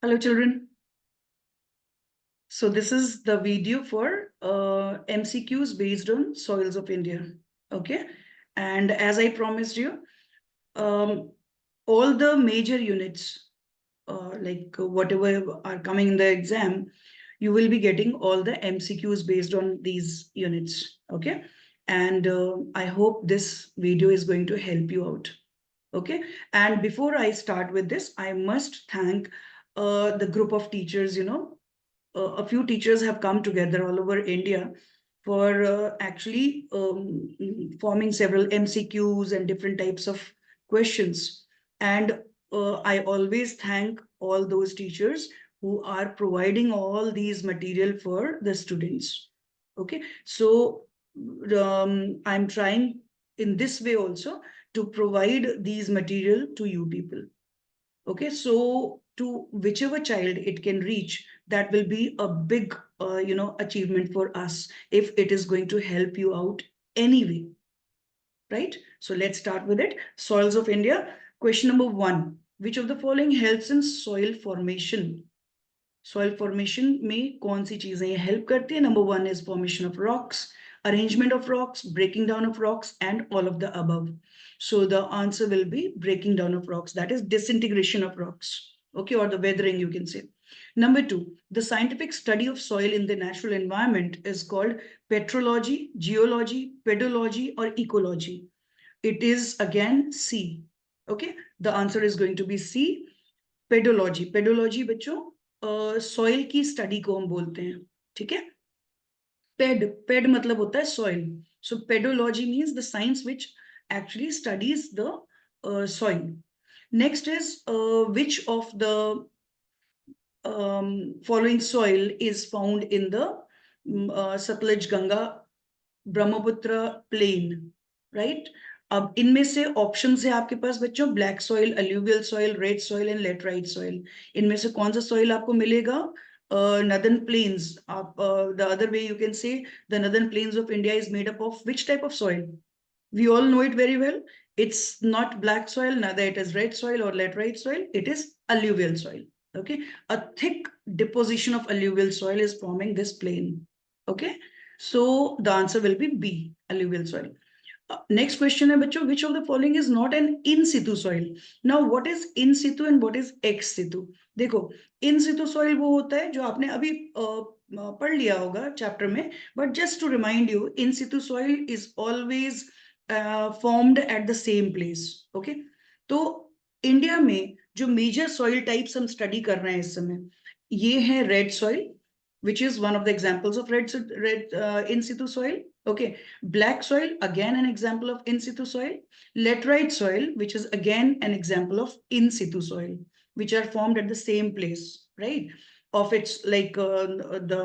Hello, children. So this is the video for MCQs based on soils of India. Okay. And as I promised you, all the major units, whatever are coming in the exam, you will be getting all the MCQs based on these units. Okay. And I hope this video is going to help you out. Okay. And before I start with this, I must thank the group of teachers, a few teachers have come together all over India for actually forming several MCQs and different types of questions. And I always thank all those teachers who are providing all these material for the students. Okay, so I'm trying in this way also to provide these material to you people. Okay, so to whichever child it can reach, that will be a big achievement for us if it is going to help you out anyway, right? So let's start with it. Soils of India. Question number 1. Which of the following helps in soil formation? Soil formation में कौन सी चीजें help करती है? Number 1 is formation of rocks, arrangement of rocks, breaking down of rocks, and all of the above. So the answer will be breaking down of rocks, that is disintegration of rocks. Okay, or the weathering, you can say. Number 2, the scientific study of soil in the natural environment is called petrology, geology, pedology, or ecology. It is again C. Okay, the answer is going to be C, pedology. Pedology बच्चों soil की study को हम बोलते हैं. ठीक है. Paid मतलब होता है soil. So pedology means the science which actually studies the soil. Next is which of the following soil is found in the Satluj Ganga Brahmaputra plain, right? अब इनमें से ऑप्शन है आपके पास बच्चों black soil, alluvial soil, red soil and laterite soil. इनमें से कौन सा सॉइल आपको मिलेगा? Northern plains. आप the other way you can say the northern plains of India is made up of which type of soil? We all know it very well. It's not black soil, neither it is red soil or laterite soil. It is alluvial soil. Okay, a thick deposition of alluvial soil is forming this plain. Okay, so the answer will be B, alluvial soil. Next question है बच्चों, which of the following is not an in situ soil? Now what is in situ and what is ex situ? देखो, in situ soil वो होता है जो आपने अभी पढ़ लिया होगा चैप्टर में, but just to remind you, in situ soil is always formed at the same place. Okay, तो इंडिया में जो मेजर सॉइल टाइप्स हम स्टडी कर रहे हैं इस समय, ये है red soil, which is one of the examples of red in situ soil. Okay, black soil, again an example of in situ soil. Laterite soil, which is again an example of in situ soil, which are formed at the same place, right? Of its like the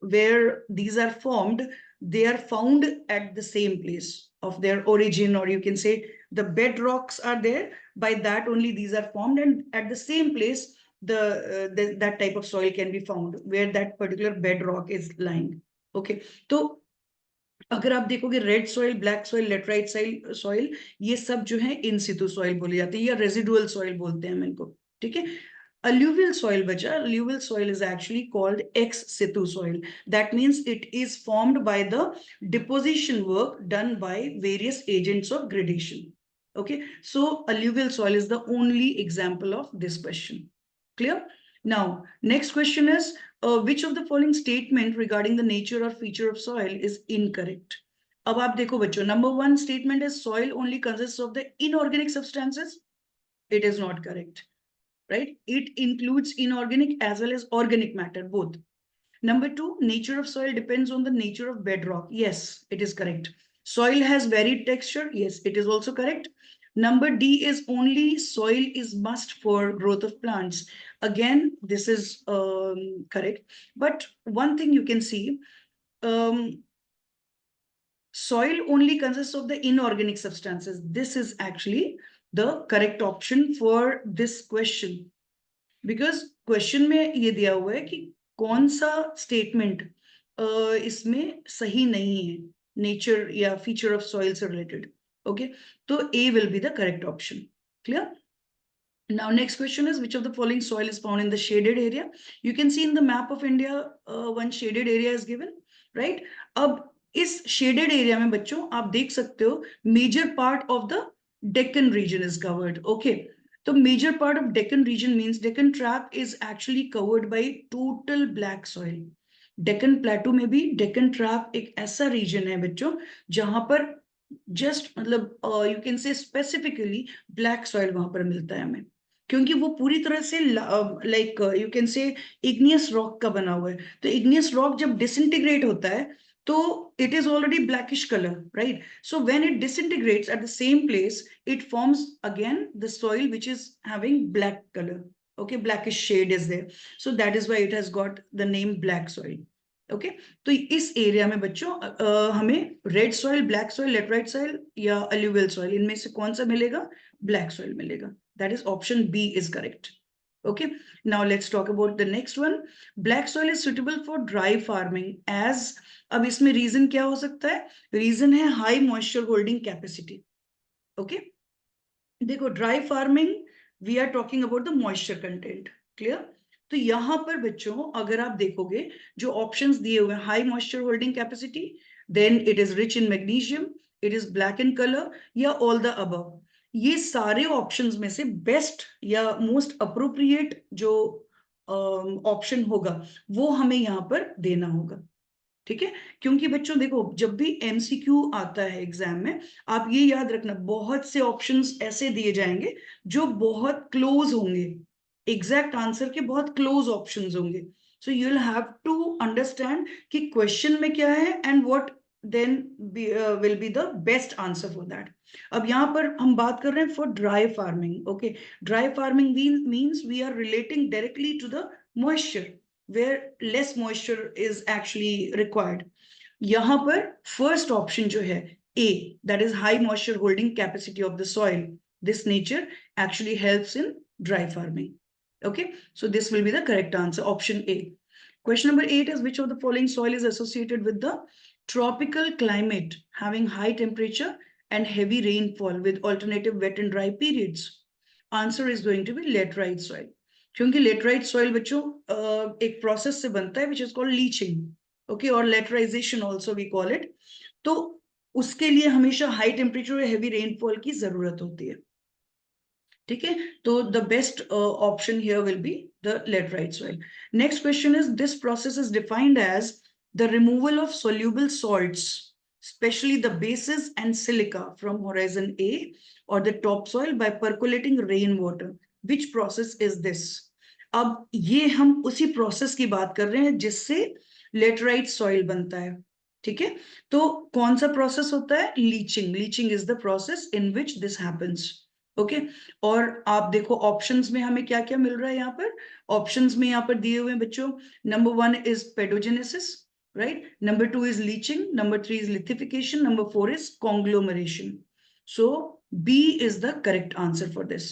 where these are formed, they are found at the same place of their origin, or you can say the bedrocks are there. By that only these are formed, and at the same place that type of soil can be found where that particular bedrock is lying. Okay, तो अगर आप देखोगे red soil, black soil, laterite soil, ये सब जो है इन situ soil बोली जाती है या रेजिडुअल सॉइल बोलते हैं हम इनको. ठीक है. Alluvial soil, bacha, alluvial soil is actually called ex situ soil. That means it is formed by the deposition work done by various agents of gradation. Okay, so alluvial soil is the only example of this question. Clear? Now, next question is, which of the following statement regarding the nature or feature of soil is incorrect? अब आप देखो बच्चों, number 1 statement is soil only consists of the inorganic substances. It is not correct. Right? It includes inorganic as well as organic matter, both. Number 2, nature of soil depends on the nature of bedrock. Yes, it is correct. Soil has varied texture. Yes, it is also correct. Number D is only soil is must for growth of plants. Again, this is correct. But one thing you can see, um, soil only consists of the inorganic substances. This is actually the correct option for this question. Because question में ये दिया हुआ है कि कौन सा statement इसमें सही नहीं है नेचर या फीचर ऑफ सॉइल से रिलेटेड. ओके, तो A will be the correct option. Clear? Now, next question is, which of the following soil is found in the shaded area? You can see in the map of India, one shaded area is given, right? अब इस shaded area में बच्चों आप देख सकते हो major part of the Deccan region is covered. Okay, तो major part of Deccan region means Deccan Tract is actually covered by total black soil. Deccan Plateau में भी Deccan Tract एक ऐसा region है बच्चों जहां पर just मतलब you can say specifically black soil वहां पर मिलता है हमें, क्योंकि वो पूरी तरह से लाइक यू कैन से इग्नियस रॉक का बना हुआ है। तो इग्नियस रॉक जब डिसइंटीग्रेट होता है तो it is already blackish colour, right? So when it disintegrates at the same place it forms again the soil which is having black colour, okay, blackish shade is there, so that is why it has got the name black soil. Okay, तो इस area में बच्चों हमें red soil, black soil, laterite soil या alluvial soil, इनमें से कौन सा मिलेगा? ब्लैक सॉइल मिलेगा। That is option B is correct. Okay, now let's talk about the next one. Black soil is suitable for dry farming as, अब इसमें reason क्या हो सकता है? Reason है high moisture holding capacity. Okay, देखो dry farming we are talking about the moisture content. Clear? तो यहां पर बच्चों अगर आप देखोगे जो ऑप्शंस दिए हुए हैं, high moisture holding capacity, then it is rich in magnesium, it is black in colour या ऑल द अबव, ये सारे ऑप्शंस में से बेस्ट या मोस्ट अप्रोप्रिएट जो ऑप्शन होगा वो हमें यहाँ पर देना होगा। ठीक है, क्योंकि बच्चों देखो जब भी एमसीक्यू आता है एग्जाम में, आप ये याद रखना बहुत से ऑप्शंस ऐसे दिए जाएंगे जो बहुत क्लोज होंगे, एग्जैक्ट आंसर के बहुत क्लोज ऑप्शंस होंगे। So you will have to understand कि क्वेश्चन में क्या है and what then will be the best answer for that. अब यहाँ पर हम बात कर रहे हैं for dry farming. Okay, dry farming means we are relating directly to the moisture where less moisture is actually required. यहाँ पर first option जो है A, that is high moisture holding capacity of the soil. This nature actually helps in dry farming. Okay, so this will be the correct answer, option A. Question number 8 is, which of the following soil is associated with the tropical climate having high temperature and heavy rainfall with alternative wet and dry periods? Answer is going to be laterite soil, क्योंकि laterite soil बच्चों एक process से बनता है which is called leaching, okay, और laterization also we call it. तो उसके लिए हमेशा हाई टेम्परेचर और हेवी रेनफॉल की जरूरत होती है। ठीक है, तो the best option here will be the laterite soil. Next question is, this process is defined as the removal of soluble salts especially the bases and silica from horizon A or the topsoil by percolating rainwater. Which process is this? अब ये हम उसी process की बात कर रहे हैं जिससे लेटराइट सॉइल बनता है। ठीक है, तो कौन सा प्रोसेस होता है? Leaching. Leaching is the process in which this happens. Okay, और आप देखो ऑप्शंस में हमें क्या क्या मिल रहा है यहाँ पर। ऑप्शंस में यहाँ पर दिए हुए हैं बच्चों, number 1 is paedogenesis, right? Number 2 is leaching. Number 3 is lithification. Number 4 is conglomeration. So B is the correct answer for this,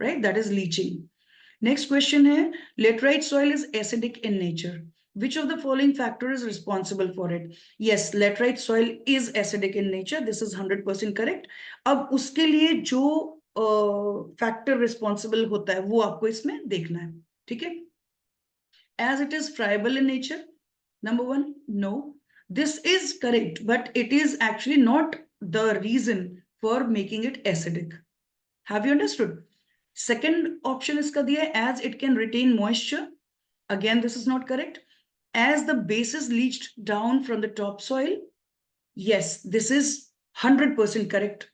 right? That is leaching. Next question है, laterite soil is acidic in nature. Which of the following factor is responsible for it? Yes, laterite soil is acidic in nature. This is 100% correct. अब उसके लिए जो factor responsible होता है वो आपको इसमें देखना है। ठीक है, as it is friable in nature. Number 1, no. This is correct, but it is actually not the reason for making it acidic. Have you understood? Second option is diya, as it can retain moisture. Again, this is not correct. As the base is leached down from the topsoil. Yes, this is 100% correct.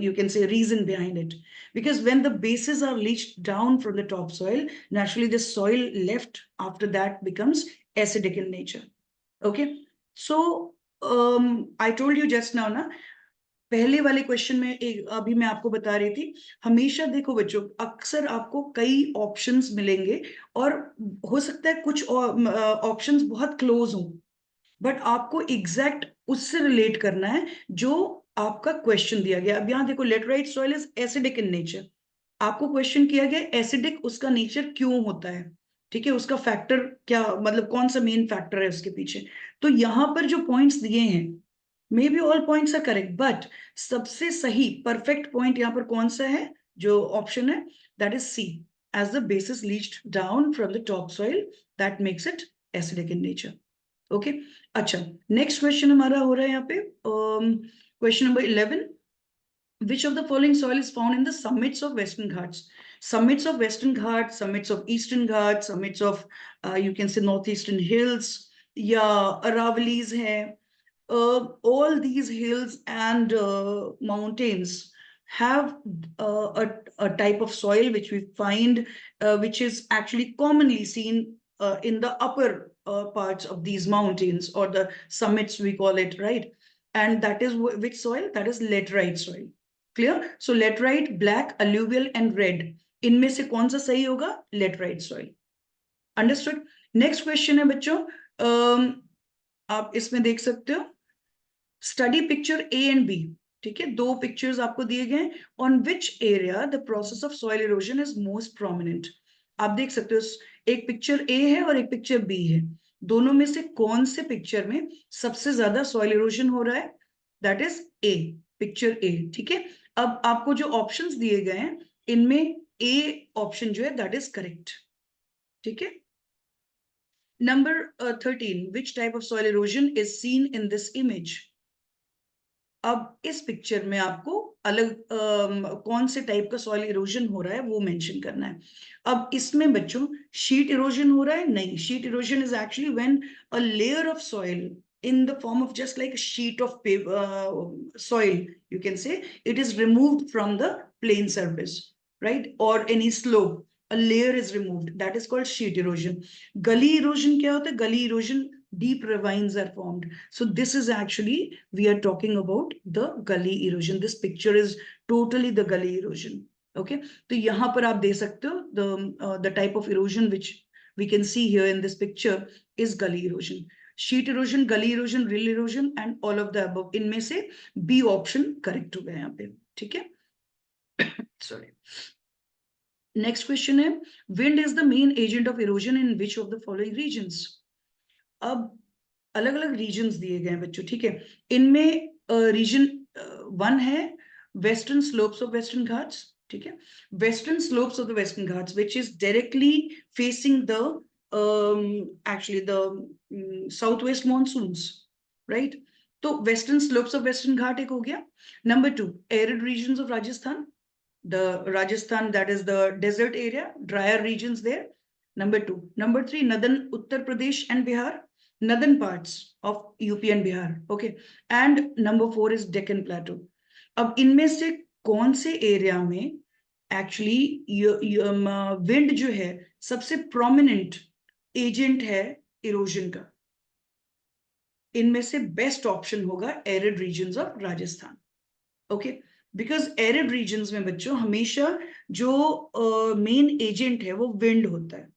You can say reason behind it, because when the bases are leached down from the topsoil, naturally the soil left after that becomes acidic in nature. Okay, so I told you just now ना, पहले वाले question में अभी मैं आपको बता रही थी, हमेशा देखो बच्चों अक्सर आपको कई ऑप्शंस मिलेंगे और हो सकता है कुछ ऑप्शंस बहुत क्लोज हों, बट आपको एग्जैक्ट उससे रिलेट करना है जो आपका क्वेश्चन दिया गया। अब यहाँ देखो, laterite soil is acidic in nature, आपको क्वेश्चन किया गया एसिडिक उसका नेचर क्यों होता है। ठीक है, उसका फैक्टर क्या, मतलब कौन सा मेन फैक्टर है उसके पीछे। तो यहाँ पर जो पॉइंट्स दिए हैं, may be all points are correct, but सबसे सही परफेक्ट पॉइंट यहाँ पर कौन सा है? जो ऑप्शन है that is C, as the bases leached down from the topsoil that makes it acidic in nature. Okay, अच्छा, next question हमारा हो रहा है यहाँ पे question number 11. Which of the following soil is found in the summits of Western Ghats? Summits of Western Ghats, summits of Eastern Ghats, summits of you can say northeastern hills, या Aravallis है. All these hills and mountains have a type of soil which we find, which is actually commonly seen in the upper parts of these mountains, or the summits we call it, right? And that is which soil? That is laterite soil. Clear? So laterite, black, alluvial and red. इनमें से कौन सा सही होगा? Laterite soil. Understood? Next question है बच्चों, आप इसमें देख सकते हो study picture A and B. ठीक है, दो पिक्चर्स आपको दिए गए. On which area the process of soil erosion is most prominent. आप देख सकते हो एक पिक्चर ए है और एक पिक्चर बी है. दोनों में से कौन से पिक्चर में सबसे ज्यादा सॉइल इरोजन हो रहा है? दैट इज ए, पिक्चर ए. ठीक है, अब आपको जो ऑप्शंस दिए गए हैं इनमें ए ऑप्शन जो है दैट इज करेक्ट. ठीक है. Number 13, which type of soil erosion is seen in this image? अब इस पिक्चर में आपको अलग कौन से टाइप का सॉइल इरोजन हो रहा है वो मेंशन करना है. अब इसमें बच्चों शीट इरोजन हो रहा है? नहीं, sheet erosion is actually when a layer of soil in the form of just like a sheet of soil, you can say, it is removed from the plain surface, right? Or any slope, a layer is removed, that is called sheet erosion. Gully erosion क्या होता है? Gully erosion, deep ravines are formed. So this is actually, we are talking about the gully erosion. This picture is totally the gully erosion. Okay, तो यहाँ पर आप दे सकते हो the type of erosion which we can see here in this picture is gully erosion. Sheet erosion, गली erosion, reel erosion and all of the above. इनमें से B option correct हो गया यहाँ पे. ठीक है, सॉरी. नेक्स्ट क्वेश्चन है, wind is the main agent of erosion in which of the following regions. अब अलग अलग रीजन्स दिए गए हैं बच्चों. ठीक है, इनमें रीजन 1 है western slopes of western Ghats. ठीक है, western slopes of the western Ghats which is directly facing the actually the southwest monsoons, right? तो western slopes of western ghat एक हो गया. Number 2, arid regions of Rajasthan, the Rajasthan that is the desert area, drier regions there. Number 2. Number 3, northern Uttar Pradesh and Bihar, northern parts of UP and Bihar. Okay, and number 4 is Deccan Plateau. अब इनमें से कौन से area में actually wind जो है सबसे prominent agent है इरोजन का? इनमें से बेस्ट ऑप्शन होगा arid regions of Rajasthan. Okay, because arid regions में बच्चों हमेशा जो मेन एजेंट है वो विंड होता है.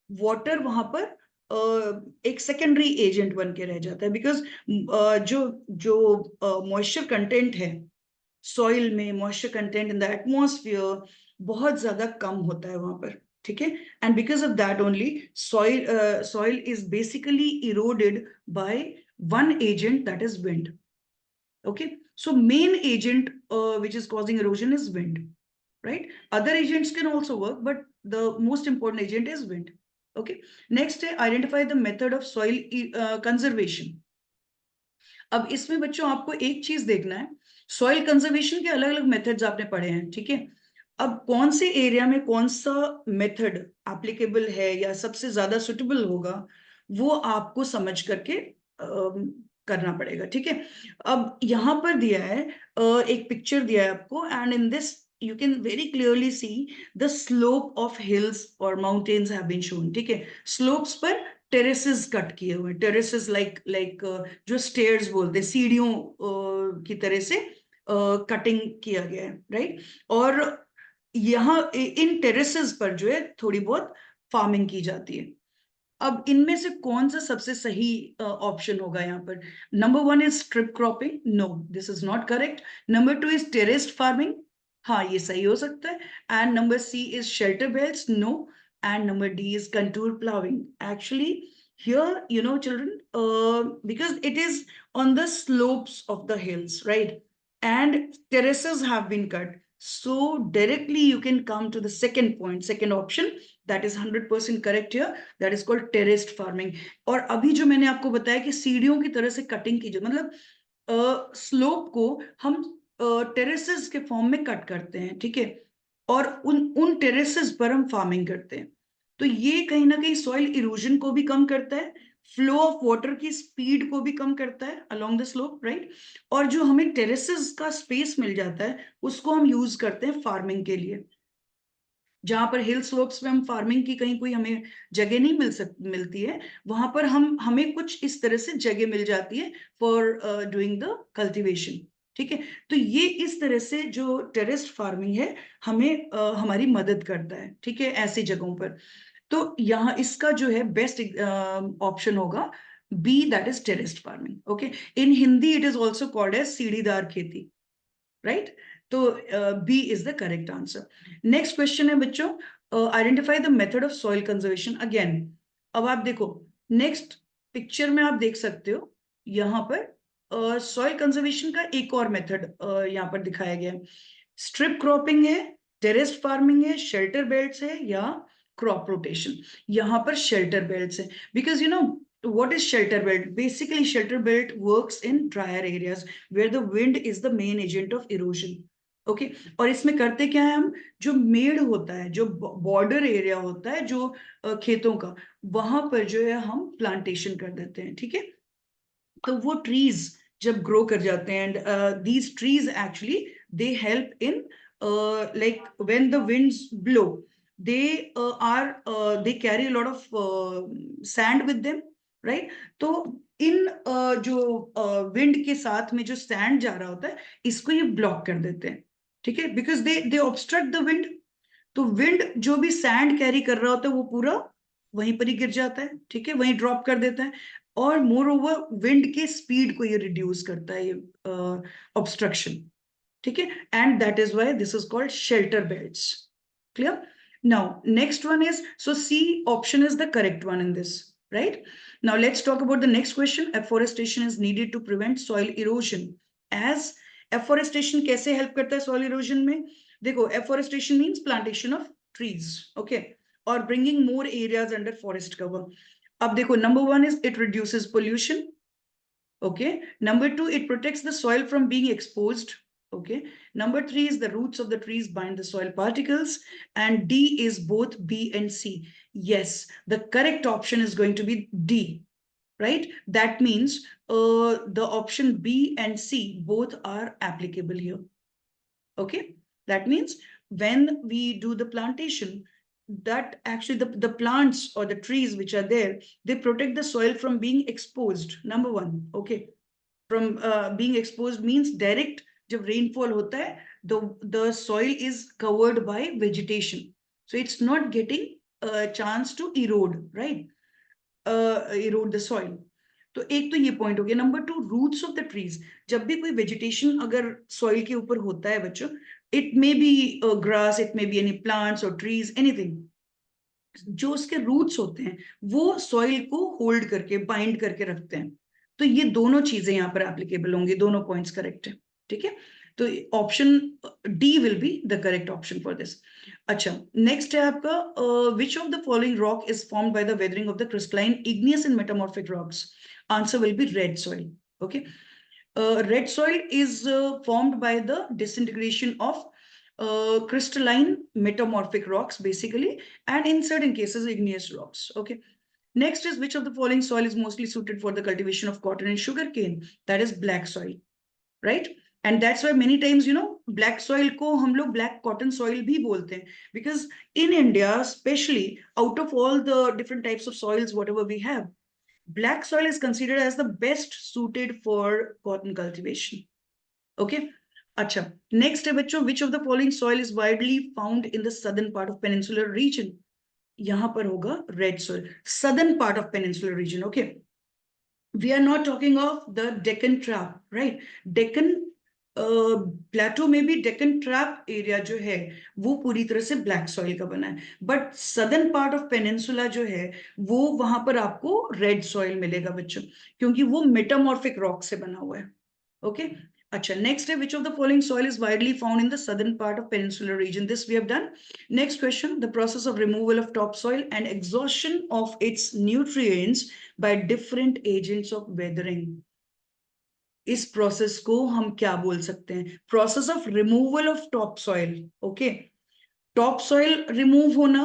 वाटर वहां पर एक सेकेंडरी एजेंट बन के रह जाता है, बिकॉज जो मॉइस्चर कंटेंट है सॉइल में, moisture content in the atmosphere बहुत ज्यादा कम होता है वहां पर. ठीक है, and because of that only soil is basically eroded by one agent, that is wind. Okay, so main agent which is causing erosion is wind, right? Other agents can also work, but the most important agent is wind. Okay, next identify the method of soil conservation. अब इसमें बच्चों आपको एक चीज देखना है, soil conservation के अलग अलग मेथड्स आपने पढ़े हैं. ठीक है, अब कौन से एरिया में कौन सा मेथड एप्लीकेबल है या सबसे ज्यादा सुटेबल होगा वो आपको समझ करके करना पड़ेगा. ठीक है, अब यहाँ पर दिया है एक पिक्चर दिया है आपको, and in this you can very clearly see the slope of hills or mountains have been shown. ठीक है, slopes पर टेरेसेस कट किए हुए, टेरेसेस लाइक जो स्टेयर्स बोलते हैं, सीढ़ियों की तरह से कटिंग किया गया है, राइट? और यहाँ इन टेरेसेस पर जो है थोड़ी बहुत फार्मिंग की जाती है. अब इनमें से कौन सा सबसे सही ऑप्शन होगा यहाँ पर? Number 1 is strip cropping. No, this is not correct. Number 2 is terraced farming. हाँ, ये सही हो सकता है. And number C is shelter belts. No. And number D is contour plowing. Actually, here, you know, children, because it is on the slopes of the hills, right? And terraces have been cut. So directly you can come to the second point, second option, that is 100% correct here, that is called terraced farming. और अभी जो मैंने आपको बताया कि सीढ़ियों की तरह से कटिंग की, जो मतलब स्लोप को हम टेरेसेस के फॉर्म में कट करते हैं, ठीक है, और उन टेरेसेस पर हम फार्मिंग करते हैं। तो ये कहीं ना कहीं सॉइल इरोजन को भी कम करता है, फ्लो ऑफ वाटर की स्पीड को भी कम करता है अलोंग द स्लोप, राइट। और जो हमें टेरेसेस का स्पेस मिल जाता है उसको हम यूज करते हैं फार्मिंग के लिए। जहां पर हिल स्लोप्स पे हम फार्मिंग की कहीं कोई हमें जगह नहीं मिलती है, वहां पर हमें कुछ इस तरह से जगह मिल जाती है फॉर डूइंग द कल्टीवेशन, ठीक है। तो ये इस तरह से जो टेरेस्ड फार्मिंग है हमें हमारी मदद करता है, ठीक है, ऐसी जगहों पर। तो यहाँ इसका जो है बेस्ट ऑप्शन होगा B, that is terraced farming. Okay, in Hindi it is also called as सीढ़ीदार खेती, राइट। तो B is the correct answer. Next question है बच्चों, identify the method of soil conservation. Again अब आप देखो, नेक्स्ट पिक्चर में आप देख सकते हो यहाँ पर सॉइल कंजर्वेशन का एक और मेथड यहाँ पर दिखाया गया है। स्ट्रिप क्रॉपिंग है, टेरेस्ड फार्मिंग है, शेल्टर बेल्ट्स है, या क्रॉप रोटेशन। यहाँ पर शेल्टर बेल्ट्स है, because you know what is shelter belt? Basically shelter belt works in drier areas where the wind is the main agent of erosion. Okay, और इसमें करते क्या है हम, जो मेड़ होता है, जो बॉर्डर एरिया होता है जो खेतों का, वहां पर जो है हम प्लांटेशन कर देते हैं, ठीक है। तो वो ट्रीज जब ग्रो कर जाते हैं, and these trees actually they help in like when the winds blow, they they carry lot of sand with them, right. तो इन जो विंड के साथ में जो सैंड जा रहा होता है, इसको ये ब्लॉक कर देते हैं, ठीक है, because they obstruct the wind. तो विंड जो भी सैंड कैरी कर रहा होता है वो पूरा वहीं पर ही गिर जाता है, ठीक है, वहीं ड्रॉप कर देता है। और मोर ओवर विंड के स्पीड को ये रिड्यूस करता है, ये ऑब्स्ट्रक्शन, ठीक है, and that is why this is called shelter belts. Clear? Now next one is, so C option is the correct one in this, right? Now let's talk about the next question. Afforestation is needed to prevent soil erosion. As afforestation कैसे help करता है soil erosion में? देखो, afforestation means plantation of trees, okay, or bringing more areas under forest cover. अब देखो, number one is it reduces pollution, okay. Number two, it protects the soil from being exposed. Okay. Number three is the roots of the trees bind the soil particles. And D is both B and C. Yes, the correct option is going to be D, right? That means the option B and C both are applicable here. Okay. That means when we do the plantation, that actually the plants or the trees which are there, they protect the soil from being exposed. Number one, okay. From being exposed means direct, जब rainfall होता है, the soil is covered by vegetation, so it's not getting a chance to erode, right? Erode the soil. तो एक तो ये point हो गया। Number two, roots of the trees, जब भी कोई वेजिटेशन अगर सॉइल के ऊपर होता है बच्चों, it may be grass, it may be any plants और ट्रीज, एनीथिंग, जो उसके रूट्स होते हैं वो सॉइल को होल्ड करके, बाइंड करके रखते हैं। तो ये दोनों चीजें यहाँ पर एप्लीकेबल होंगी, दोनों पॉइंट्स करेक्ट है, ठीक है। तो option D will be the correct option for this. अच्छा, नेक्स्ट है आपका, विच of the following rock is formed by the weathering of the crystalline igneous and metamorphic rocks? Answer will be red soil, okay. Red soil is formed by the disintegration of crystalline metamorphic rocks basically, and in certain cases igneous rocks, okay. Next is, which of the following soil is mostly suited for the cultivation of cotton and sugarcane? That is black soil, right? And that's why many times, you know, black soil को हम लोग black cotton soil भी बोलते हैं, because in India especially, out of all the different types of soils whatever we have, black soil is considered as the best suited for cotton cultivation, okay. Acha, next है बच्चों, which of the following soil is widely found in the southern part of peninsular region? यहाँ पर होगा red soil, southern part of peninsular region, okay. We are not talking of the Deccan Trap, right? Deccan प्लेटो में भी Deccan trap area जो है वो पूरी तरह से ब्लैक सॉइल का बना है, but southern part of peninsula जो है वो वहां पर आपको रेड सॉइल मिलेगा बच्चों, क्योंकि वो मेटामॉर्फिक रॉक से बना हुआ है, okay. Acha, next, which of the following soil is widely found in the southern part of peninsular region? This we have done. Next question, the process of removal of topsoil and exhaustion of its nutrients by different agents of weathering. इस process को हम क्या बोल सकते हैं? Process of removal of topsoil. Okay, topsoil remove होना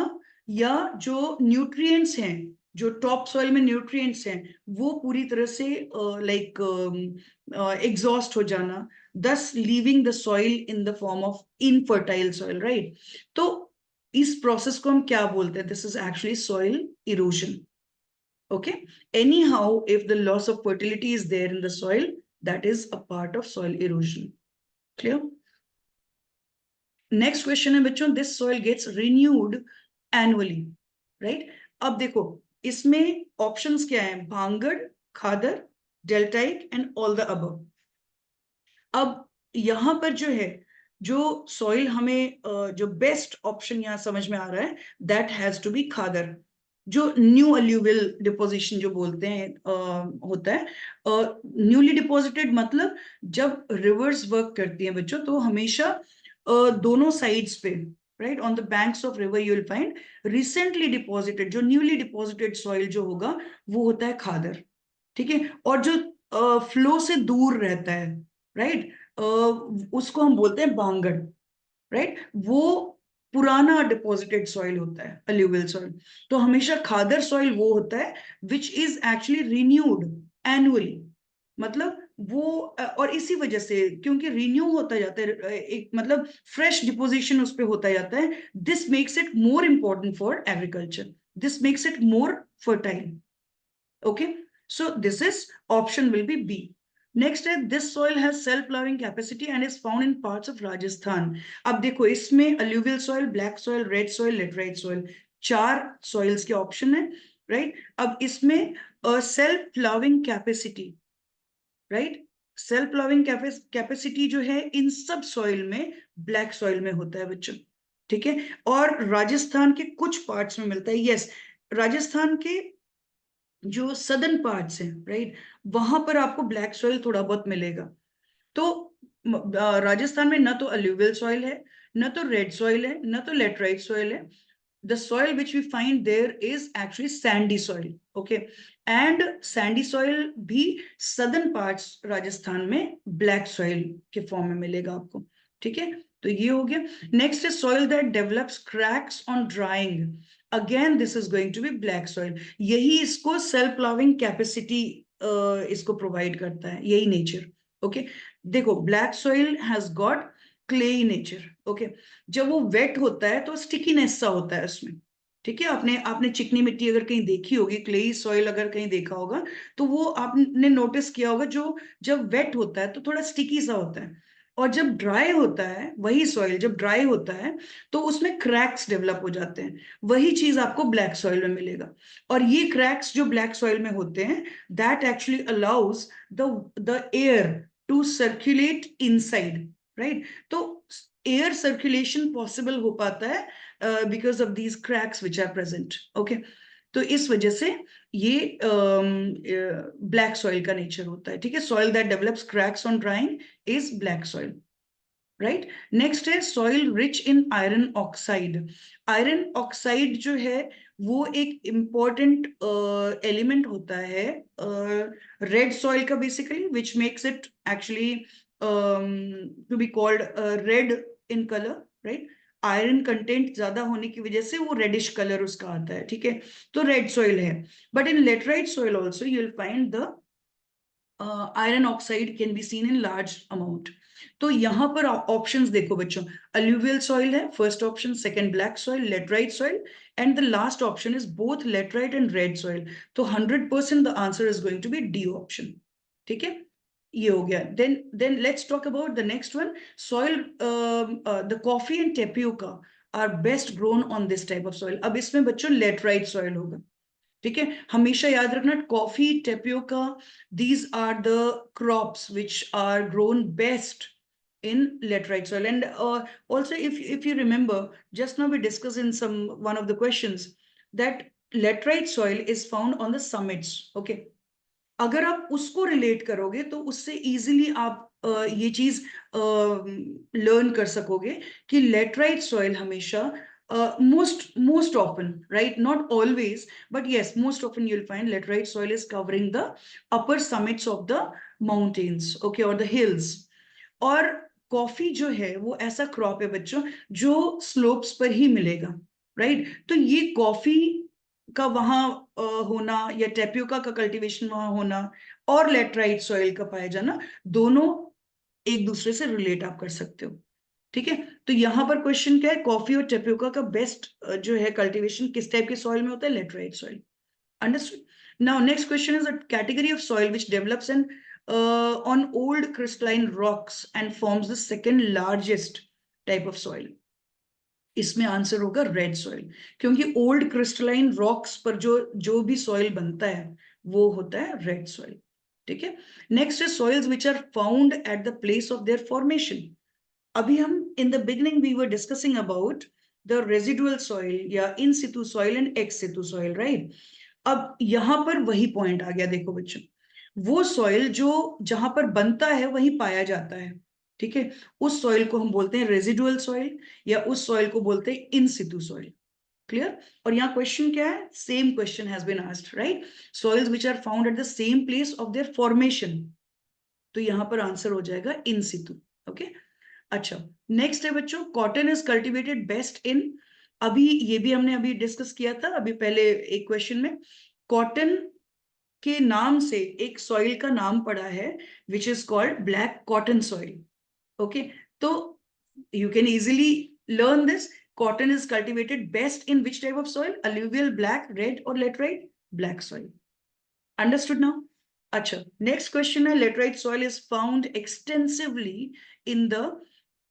या जो न्यूट्रिएंट्स हैं, जो टॉप सॉइल में न्यूट्रिएंट्स हैं, वो पूरी तरह से लाइक एग्जॉस्ट हो जाना, thus leaving the soil in the form of infertile soil, right? तो इस प्रोसेस को हम क्या बोलते हैं? This is actually soil erosion. Okay, anyhow, if the loss of fertility is there in the soil, that is a part of soil erosion. Clear? Next question है बच्चों, this soil gets renewed annually, right? अब देखो इसमें options क्या हैं? Bhangar, khadar, deltaic and all the above. अब यहां पर जो है, जो सॉइल हमें जो बेस्ट ऑप्शन यहां समझ में आ रहा है, दैट हैज टू बी खादर. जो न्यू अल्यूवियल डिपोजिशन जो बोलते हैं होता है, न्यूली डिपॉजिटेड मतलब जब रिवर्स वर्क करती हैं बच्चों, तो हमेशा दोनों साइड्स पे, right, on the banks of river you will find recently deposited, जो न्यूली डिपॉजिटेड सॉइल जो होगा वो होता है खादर. ठीक है, और जो फ्लो से दूर रहता है, राइट, उसको हम बोलते हैं बांगड़, राइट, वो पुराना डिपॉजिटेड सॉइल होता है, अल्यूवियल सॉइल. तो हमेशा खादर सॉइल वो होता है which is actually renewed annually. मतलब वो और इसी वजह से, क्योंकि रिन्यू होता जाता है, एक मतलब फ्रेश डिपोजिशन उस पर होता जाता है, this makes it more important for agriculture, this makes it more fertile. Okay, so this is option will be B. Next है, this soil has self-plowing capacity and is found in parts of Rajasthan. अब देखो इसमें alluvial soil, black soil, red soil, laterite soil, 4 soils के option है, right? अब इसमें self-plowing capacity, right? self-plowing capacity जो है इन सब soil में black soil में होता है बच्चों. ठीक है, और राजस्थान के कुछ पार्ट्स में मिलता है. यस, राजस्थान के जो सदर्न पार्ट्स हैं, राइट, वहां पर आपको ब्लैक सॉइल थोड़ा बहुत मिलेगा. तो राजस्थान में ना तो अलूवियल सॉइल है, ना तो रेड सॉइल है, ना तो लेटराइट सॉइल है. the soil which we find there is actually sandy soil. Okay, and sandy soil भी southern parts राजस्थान में black soil के फॉर्म में मिलेगा आपको. ठीक है, तो ये हो गया. Next is soil that develops cracks on drying. Again this is going to be black soil. यही इसको self plowing capacity इसको प्रोवाइड करता है, यही नेचर. ओके, देखो black soil has got clayey nature. Okay, जब वो वेट होता है तो स्टिकीनेस सा होता है उसमें. ठीक है, आपने आपने चिकनी मिट्टी अगर कहीं देखी होगी, क्लेई सॉइल अगर कहीं देखा होगा, तो वो आपने नोटिस किया होगा, जो जब वेट होता है तो थोड़ा स्टिकी सा होता है, और जब ड्राई होता है, वही सॉइल जब ड्राई होता है तो उसमें क्रैक्स डेवलप हो जाते हैं. वही चीज आपको ब्लैक सॉइल में मिलेगा. और ये क्रैक्स जो ब्लैक सॉइल में होते हैं, that actually allows the air to circulate inside, right. तो एयर सर्कुलेशन पॉसिबल हो पाता है because of these cracks which are present. Okay, तो इस वजह से ये ब्लैक सॉइल का नेचर होता है. ठीक है, soil that develops cracks on drying is black soil, right. Next है soil rich in iron oxide. Iron oxide जो है वो एक इंपॉर्टेंट एलिमेंट होता है रेड सॉइल का, basically, which makes it actually to be called red in colour, right. Iron content ज्यादा होने की वजह से वो रेडिश कलर उसका आता है. ठीक है, तो रेड सॉइल है. But in laterite soil also you will find the iron oxide can be seen in large amount. तो यहां पर ऑप्शंस देखो बच्चों, अलूवियल सॉइल है first option, second black soil, laterite soil, and the last option is both laterite and red soil. तो 100% the answer is going to be D option. ठीक है, ये हो गया. then let's talk about the next one. Soil, the coffee and tapioca are best grown on this type of soil. अब इसमें बच्चों laterite soil होगा. ठीक है, हमेशा याद रखना, coffee, tapioca, these are the crops which are grown best in laterite soil. And also if you remember, just now we discussed in one of the questions that laterite soil is found on the summits. Okay, अगर आप उसको relate करोगे तो उससे easily आप ये चीज learn कर सकोगे कि लेटराइट सॉइल हमेशा most often, right, not always, but yes, most often you'll find laterite soil is covering the upper summits of the mountains, okay, or the hills. और कॉफी जो है वो ऐसा क्रॉप है बच्चों जो स्लोप्स पर ही मिलेगा, राइट। तो ये कॉफी का वहां होना या टेपियोका का कल्टीवेशन वहां होना और लेटराइट सॉइल का पाया जाना, दोनों एक दूसरे से रिलेट आप कर सकते हो, ठीक है। तो यहां पर क्वेश्चन क्या है, कॉफी और टेपियोका का बेस्ट जो है कल्टीवेशन किस टाइप के सॉइल में होता है, laterite soil. Understood? Now, next question is a category of soil which develops on old crystalline rocks and forms the second largest type of soil. इसमें आंसर होगा रेड सॉइल, क्योंकि old crystalline rocks पर जो जो भी soil बनता है वो होता है रेड सॉइल, ठीक है। Next is soils which are found at the place of their formation. अभी हम in the beginning we were discussing about the residual soil या in situ soil and ex situ soil, right. अब यहां पर वही point आ गया, देखो बच्चों, वो सॉइल जो जहां पर बनता है वहीं पाया जाता है, ठीक है, उस सॉइल को हम बोलते हैं रेजिडुअल सॉइल या उस सॉइल को बोलते हैं इन सितु सॉइल। क्लियर? और यहाँ क्वेश्चन क्या है, same question has been asked, right, soils which are found at the same place of their formation. तो यहां पर आंसर हो जाएगा इन सितु, ओके। अच्छा, नेक्स्ट है बच्चों, cotton is cultivated best in, अभी ये भी हमने अभी डिस्कस किया था अभी पहले एक क्वेश्चन में, कॉटन के नाम से एक सॉइल का नाम पड़ा है which is called black cotton soil, okay. तो you can easily learn this, cotton is cultivated best in which type of soil, alluvial, black, red or laterite, black soil. Understood now? Acha, next question है, laterite soil is found extensively in the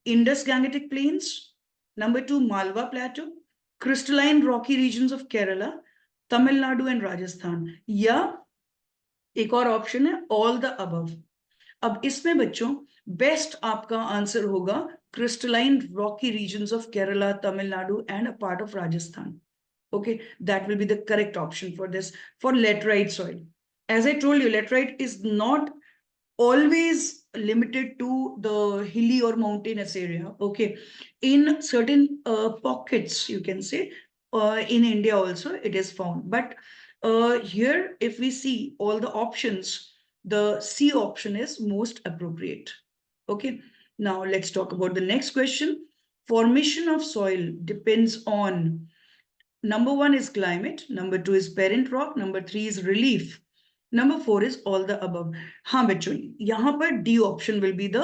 Indus Gangetic Plains, number 2 Malwa Plateau, crystalline rocky regions of Kerala, Tamil Nadu and Rajasthan, या एक और option है all the above. अब इसमें बच्चों best आपका answer होगा crystalline rocky regions of Kerala, Tamil Nadu and a part of Rajasthan, okay, that will be the correct option for this, for laterite soil. As I told you, laterite is not always limited to the hilly or mountainous area, okay. In certain pockets, you can say, in India also it is found, but here if we see all the options, the C option is most appropriate, okay. Now let's talk about the next question. Formation of soil depends on, number 1 is climate, number 2 is parent rock, number 3 is relief, number 4 is all the above. हाँ बच्चों, यहाँ पर D option will be the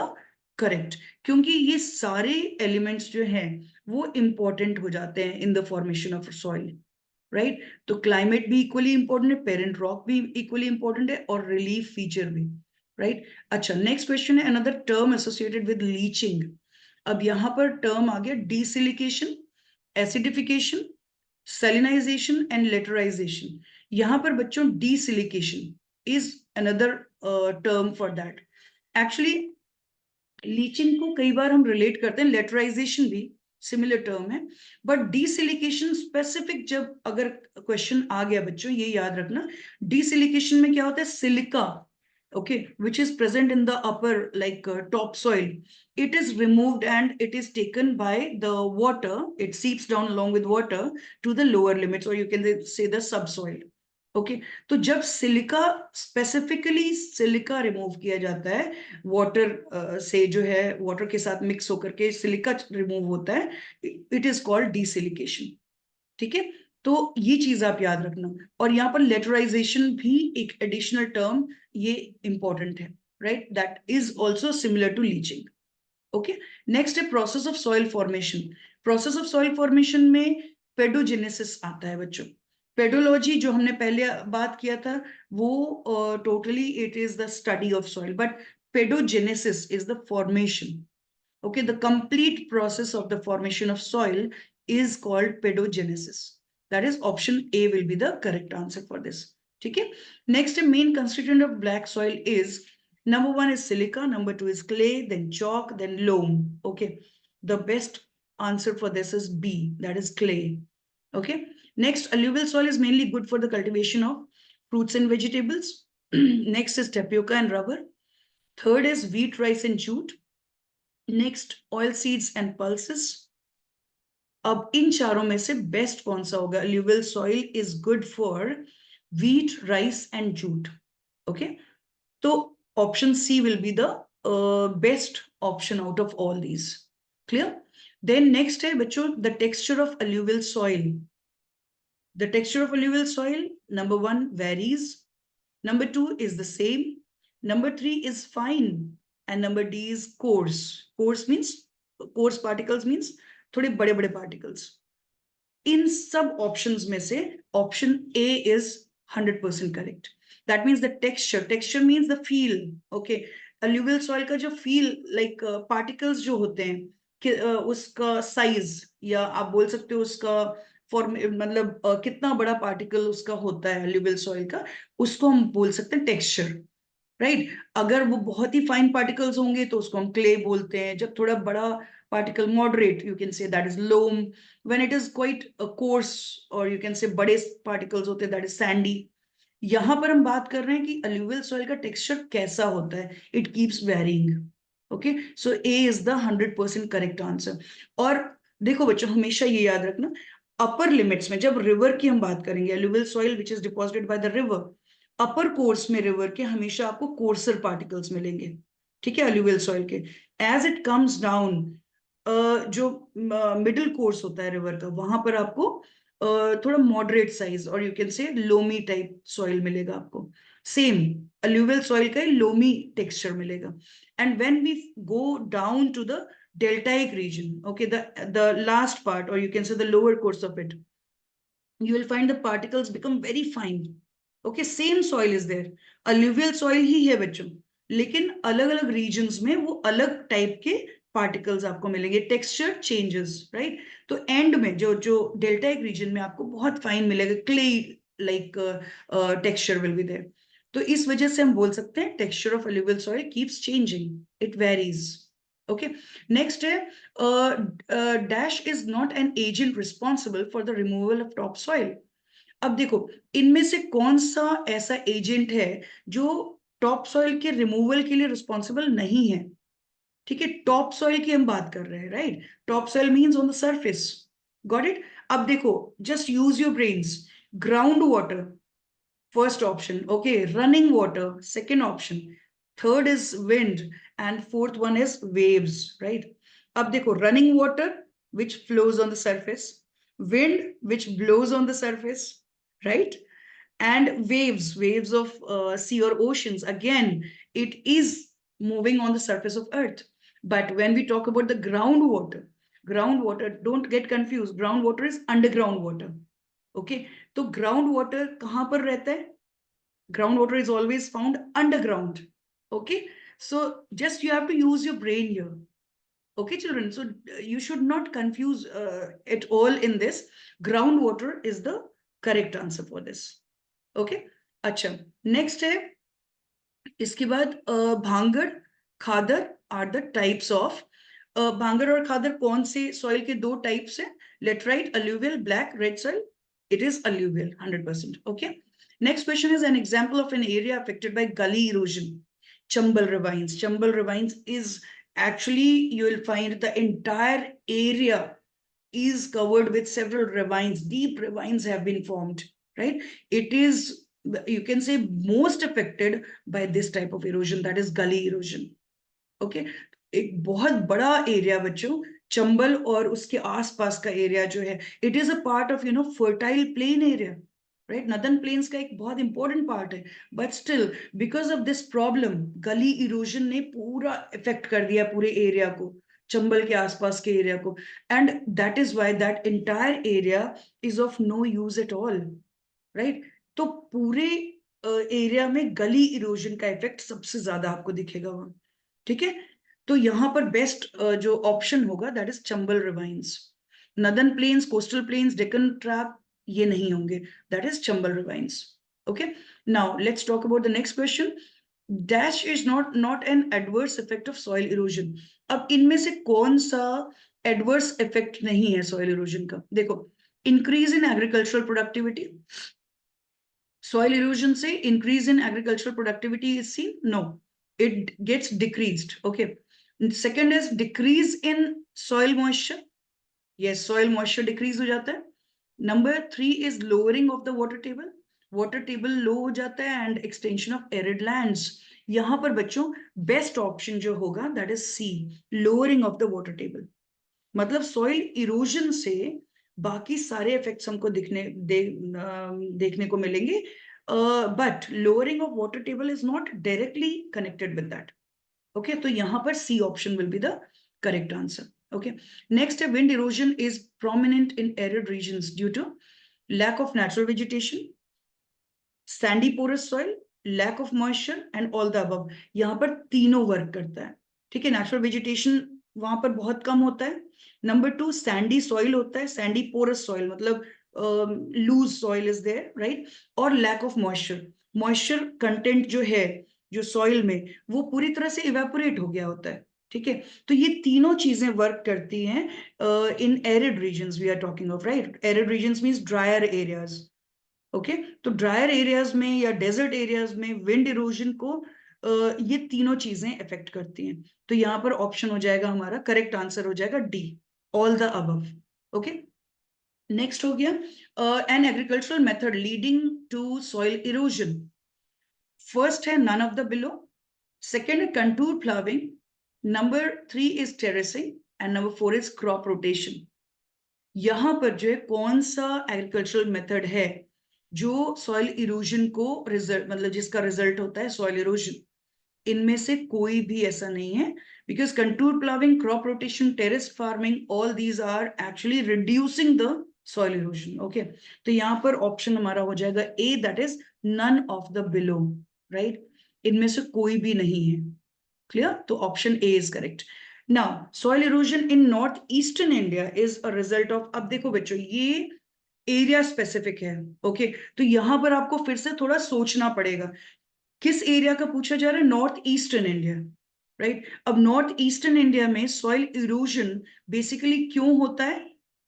correct, क्योंकि ये सारे elements जो हैं वो इंपॉर्टेंट हो जाते हैं in the formation of soil, right. तो क्लाइमेट भी इक्वली इंपॉर्टेंट है, पेरेंट रॉक भी इक्वली इंपॉर्टेंट है और रिलीफ फीचर भी, राइट। अच्छा, नेक्स्ट क्वेश्चन है, another term associated with leaching. अब यहां पर टर्म आ गया desilication, acidification, salinization and laterization. यहां पर बच्चों desilication is another term for that. Actually leaching को कई बार हम रिलेट करते हैं, लेटराइजेशन भी सिमिलर टर्म है, बट डीसिलिकेशन स्पेसिफिक जब अगर क्वेश्चन आ गया बच्चों, ये याद रखना, डीसिलिकेशन में क्या होता है, silica, okay, which is present in the upper like topsoil, it is removed and it is taken by the water, it seeps down along with water to the lower limits, or you can say the subsoil, okay. तो जब silica, specifically silica remove किया जाता है water से, जो है water के साथ मिक्स होकर के सिलिका रिमूव होता है, इट इज कॉल्ड डीसिलिकेशन, ठीक है। तो ये चीज आप याद रखना, और यहाँ पर लेटराइजेशन भी एक एडिशनल टर्म, ये इंपॉर्टेंट है, right, that is also similar to leaching, okay. Next है process of soil formation. Process of soil formation में पेडोजेनेसिस आता है बच्चों। पेडोलॉजी जो हमने पहले बात किया था वो totally it is the study of soil, but paedogenesis is the formation, okay, the complete process of the formation of soil is called pedogenesis. That is option A will be the correct answer for this, okay. Next, the main constituent of black soil is, number 1 is silica, number 2 is clay, then chalk, then loam, okay. The best answer for this is B, that is clay, okay. Next, alluvial soil is mainly good for the cultivation of fruits and vegetables, Next is tapioca and rubber. Third is wheat, rice and jute. Next, oil seeds and pulses. अब इन चारों में से best कौन सा होगा? Alluvial soil is good for wheat, rice and jute. Okay, so option C will be the best option out of all these. Clear? Then next है बच्चों, the texture of alluvial soil. The texture of alluvial soil, number 1 varies, number 2 is the same, number 3 is fine, and number D is coarse. Coarse means, coarse particles means थोड़े बड़े बड़े particles. इन सब options में से option A is 100% correct. That means the texture means the feel. Okay, alluvial soil का जो feel, like particles जो होते हैं कि उसका size, या आप बोल सकते हो उसका फॉर्म, मतलब कितना बड़ा पार्टिकल उसका होता है alluvial soil का, उसको हम बोल सकते हैं टेक्सचर, राइट? अगर वो बहुत ही फाइन पार्टिकल्स होंगे तो उसको हम क्ले बोलते हैं. जब थोड़ा बड़ा particle, moderate, you can say that is loam. When it is quite coarse, और यू कैन से बड़े पार्टिकल्स होते हैं, दैट इज सैंडी. यहां पर हम बात कर रहे हैं कि alluvial soil का टेक्सचर कैसा होता है. It keeps varying. Okay, so A is the 100% correct answer. और देखो बच्चों, हमेशा ये याद रखना, अपर लिमिट्स में जब रिवर की हम बात करेंगे, alluvial soil which is deposited by the river, upper course में रिवर के हमेशा आपको कोर्सर पार्टिकल्स मिलेंगे. ठीक है, alluvial soil के. एज इट कम्स डाउन, जो मिडिल कोर्स होता है रिवर का, वहां पर आपको थोड़ा मॉडरेट साइज, और you can say loamy type soil मिलेगा आपको. सेम alluvial soil का लोमी टेक्सचर मिलेगा. And when we go down to the deltaic region, okay, the last part, or you can say the lower course of it, you will find the particles become very fine. Okay, same soil is there, alluvial soil ही है बच्चों, लेकिन अलग अलग regions में वो अलग type के particles आपको मिलेंगे. Texture changes, right? तो एंड में जो जो डेल्टाइक रीजन में आपको बहुत फाइन मिलेगा, clay like texture will be there. तो इस वजह से हम बोल सकते हैं texture of alluvial soil keeps changing, it varies. Okay, next है dash is not an agent responsible for the removal of topsoil. अब देखो, इनमें से कौन सा ऐसा एजेंट है जो टॉप सॉइल के रिमूवल के लिए रिस्पॉन्सिबल नहीं है? ठीक है, टॉप सॉइल की हम बात कर रहे हैं, right? Top soil means on the surface. Got it? अब देखो, just use your brains. Ground water, first option. Okay, running water, second option. Third is wind, and fourth one is waves, right? अब देखो, running water which flows on the surface, wind which blows on the surface, right? And waves of sea or oceans, again it is moving on the surface of earth. But when we talk about the groundwater, don't get confused, groundwater is underground water. Okay, तो ground water कहां पर रहता है? Ground water is always found underground. Okay, so just you have to use your brain here. Okay children, so you should not confuse at all in this. Groundwater is the correct answer for this. Okay, अच्छा, next है इसके बाद bhangar, khadar are the types of. Bhangar और खादर कौन से soil के दो types हैं? Let right, alluvial, black, red soil. It is alluvial 100%. Okay, next question is an example of an area affected by gully erosion. Chambal ravines. Chambal ravines is actually, you will find the entire area is covered with several ravines. Deep ravines have been formed, right? It is, you can say, most affected by this type of erosion, that is gully erosion. Okay, एक बहुत बड़ा area बच्चों, चंबल और उसके आसपास का area जो है, it is a part of fertile plain area, right? Northern plains का एक बहुत इंपॉर्टेंट पार्ट है. But still, because of this problem, gully erosion ने पूरा इफेक्ट कर दिया पूरे एरिया को, चंबल के आसपास के एरिया को. And that is why that entire area is of no use at all, right? तो पूरे एरिया में गली इरोजन का इफेक्ट सबसे ज्यादा आपको दिखेगा वहां. ठीक है, तो यहां पर बेस्ट जो ऑप्शन होगा that is Chambal ravines. Northern plains, coastal plains, Deccan trap, ये नहीं होंगे, that is Chambal ravines. Okay, now let's talk about the next question. Dash is not an adverse effect of soil erosion. अब इनमें से कौन सा एडवर्स इफेक्ट नहीं है सॉइल इरोजन का? देखो, increase in agricultural productivity, Soil erosion से increase in agricultural productivity is seen? No, it gets decreased. Okay. Second is decrease in soil moisture. Yes, soil moisture decrease हो जाता है. Number 3 is lowering of the water table. Water table low हो जाता है and extension of arid lands. यहाँ पर बच्चों best option जो होगा that is C, lowering of the water table. मतलब सॉइल इरोजन से बाकी सारे इफेक्ट्स हमको देखने को मिलेंगे, but lowering of water table is not directly connected with that. Okay, तो यहां पर C option will be the correct answer. Okay, next है wind erosion is prominent in arid regions due to lack of natural vegetation, sandy porous soil, lack of moisture and all the above. यहाँ पर तीनों work करता है. ठीक है, natural vegetation वहां पर बहुत कम होता है. नंबर 2 सैंडी सॉइल होता है, सैंडी पोरस सॉइल मतलब loose soil is there, right. और lack of moisture, moisture content जो है जो सॉइल में वो पूरी तरह से इवेपोरेट हो गया होता है. ठीक है, तो ये तीनों चीजें वर्क करती हैं in arid regions we are talking of, right. Arid regions means drier areas. Okay, तो ड्रायर एरियाज में या डेजर्ट एरियाज में विंड इरोजन को ये तीनों चीजें इफेक्ट करती हैं. तो यहाँ पर ऑप्शन हो जाएगा हमारा, करेक्ट आंसर हो जाएगा D, all the above. Okay, next हो गया an agricultural method leading to soil erosion. First है none of the below, second है contour ploughing, number 3 is terracing and number 4 is crop rotation. यहां पर जो है कौन सा एग्रीकल्चरल मेथड है जो सॉइल इरोजन को रिजल्ट मतलब जिसका रिजल्ट होता है सॉइल इरोजन? इनमें से कोई भी ऐसा नहीं है, because contour ploughing, crop rotation, terrace farming, all these are actually reducing the soil erosion. Okay, तो यहाँ पर ऑप्शन हमारा हो जाएगा A, that is none of the below, right. इनमें से कोई भी नहीं है. क्लियर? तो option A is correct. Now soil erosion in north eastern India is a result of, अब देखो बच्चों ये एरिया स्पेसिफिक है. ओके, तो यहां पर आपको फिर से थोड़ा सोचना पड़ेगा किस एरिया का पूछा जा रहा है. North eastern India, right. अब नॉर्थ ईस्टर्न इंडिया में सॉइल इरोजन बेसिकली क्यों होता है,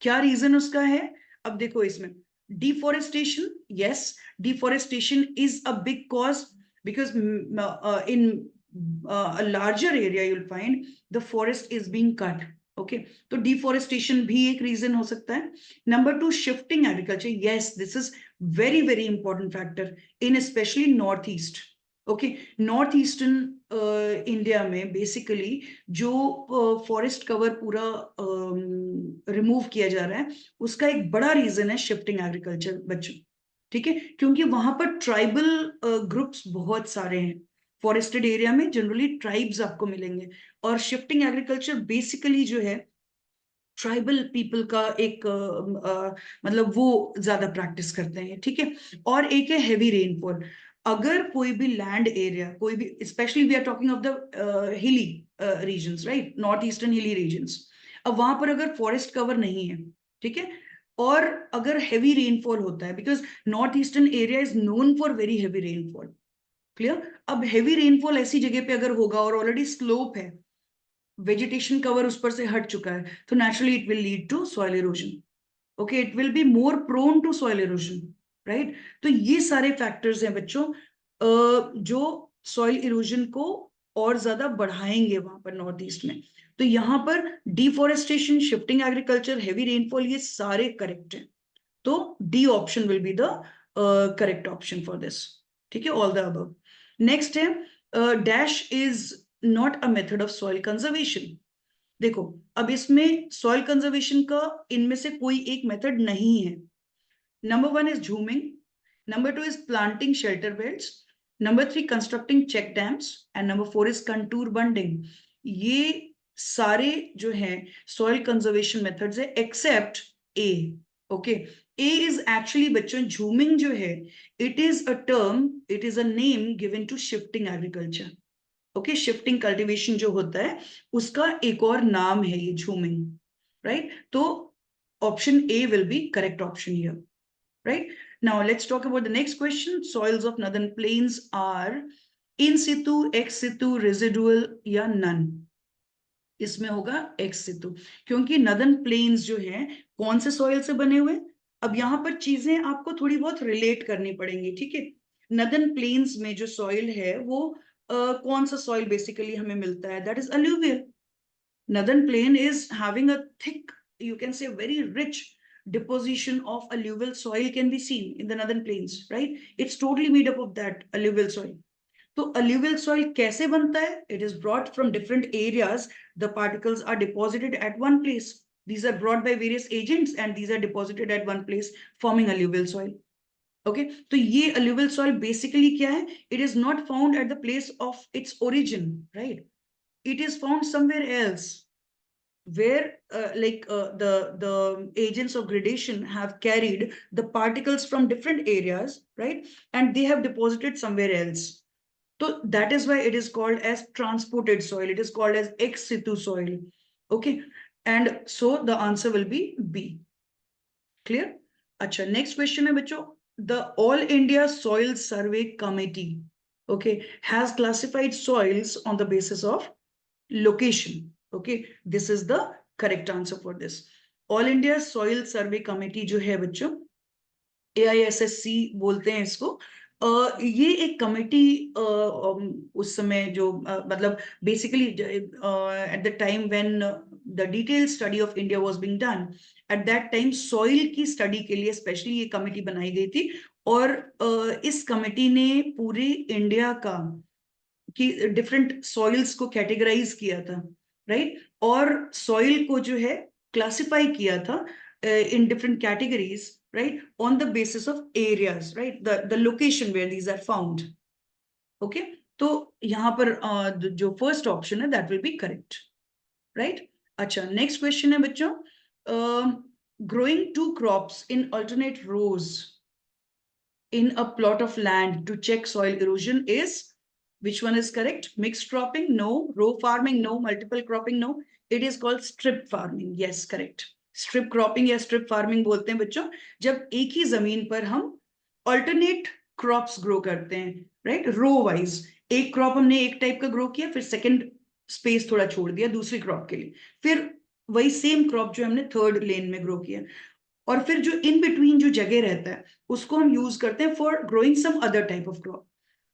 क्या रीजन उसका है? अब देखो इसमें deforestation, yes, deforestation is a big cause because in a larger area you'll find the forest is being cut. Okay, तो डिफोरेस्टेशन भी एक रीजन हो सकता है. Number 2 shifting agriculture, yes, this is very very important factor in specially north east. Okay, north eastern India में basically जो forest cover पूरा remove किया जा रहा है उसका एक बड़ा रीजन है शिफ्टिंग एग्रीकल्चर बच्चों. ठीक है, क्योंकि वहां पर ट्राइबल ग्रुप्स बहुत सारे हैं. फॉरेस्टेड एरिया में जनरली ट्राइब्स आपको मिलेंगे, और शिफ्टिंग एग्रीकल्चर बेसिकली जो है ट्राइबल पीपल का एक मतलब वो ज्यादा प्रैक्टिस करते हैं. ठीक है, और एक है हेवी रेनफॉल. अगर कोई भी लैंड एरिया, कोई भी, specially we are talking of the hilly regions, right, north eastern hilly regions. अब वहां पर अगर फॉरेस्ट कवर नहीं है, ठीक है, और अगर हेवी रेनफॉल होता है, because north eastern area is known for very heavy rainfall. Clear? अब हेवी रेनफॉल ऐसी जगह पे अगर होगा और ऑलरेडी स्लोप है, वेजिटेशन कवर उस पर से हट चुका है, तो naturally it will lead to soil erosion. Okay, it will be more prone to soil erosion, right. तो ये सारे फैक्टर्स हैं बच्चों जो सॉइल इरोजन को और ज्यादा बढ़ाएंगे वहां पर नॉर्थ ईस्ट में. तो यहाँ पर deforestation, shifting agriculture, heavy rainfall, ये सारे करेक्ट हैं. तो D option will be the correct option for this. ठीक है, ऑल द अबव. नेक्स्ट है dash is not a method of soil conservation. देखो, अब इसमें सॉइल कंजर्वेशन का इनमें से कोई एक मेथड नहीं है. Number 1 is jhumming, number 2 is planting shelter belts, number 3 constructing check dams and number 4 is contour bunding. ये सारे जो हैं सॉइल कंजर्वेशन मेथड्स है except A. Okay, A is actually बच्चों, झूमिंग जो है it is a term, it is a name given to shifting agriculture. Okay, shifting cultivation जो होता है उसका एक और नाम है ये झूमिंग, राइट. तो option A will be correct option here, right. Now let's talk about the next question. Soils of northern plains are in situ, ex situ, residual या नन? इसमें होगा एक्स सितु, क्योंकि नॉर्दर्न प्लेन्स जो है कौन से सॉइल से बने हुए? अब यहाँ पर चीजें आपको थोड़ी बहुत रिलेट करनी पड़ेंगी, ठीक है। नदर्न प्लेन्स में जो सॉइल है वो कौन सा सॉइल बेसिकली हमें मिलता है, that is alluvial. Northern plane is having a thick, you can say very rich deposition of alluvial soil can be seen in the northern plains, right? It's totally made up of that alluvial soil. तो alluvial soil कैसे बनता है? It is brought from different areas. The particles are deposited at one place. These are brought by various agents and these are deposited at one place, forming alluvial soil. Okay, तो ये alluvial soil basically क्या है? It is not found at the place of its origin, right? It is found somewhere else, where the agents of gradation have carried the particles from different areas, right? And they have deposited somewhere else. So that is why it is called as transported soil. It is called as ex situ soil. Okay. And so the answer will be B. Clear? Acha, next question hai bachcho. The All India Soil Survey Committee, okay, has classified soils on the basis of location. Okay, this is the correct answer for this. All India Soil Survey Committee जो है बच्चों, AISSC बोलते हैं इसको। ये एक committee उस समय जो मतलब basically at the time when the detail study of India was being done, at that time soil की स्टडी के लिए स्पेशली ये कमेटी बनाई गई थी। और इस कमेटी ने पूरे इंडिया का कि डिफरेंट सॉइल्स को कैटेगराइज किया था, राइट? और सॉइल को जो है क्लासिफाई किया था in different categories, right, on the basis of areas, right, the location where these are found. Okay, तो यहाँ पर जो फर्स्ट ऑप्शन है that will be correct, right? अच्छा, next question है बच्चों, growing two crops in alternate rows in a plot of land to check soil erosion is, which one is correct? Mixed cropping? No. Row farming? No. Multiple cropping? No. It is called strip farming. Yes, correct. Strip cropping या strip farming बोलते हैं बच्चों जब एक ही जमीन पर हम alternate crops grow करते हैं, राइट? रो वाइज एक क्रॉप हमने एक टाइप का ग्रो किया, फिर सेकंड स्पेस थोड़ा छोड़ दिया दूसरी क्रॉप के लिए, फिर वही सेम क्रॉप जो हमने थर्ड लेन में ग्रो किया, और फिर जो इन बिटवीन जो जगह रहता है उसको हम यूज करते हैं for growing some other type of crop.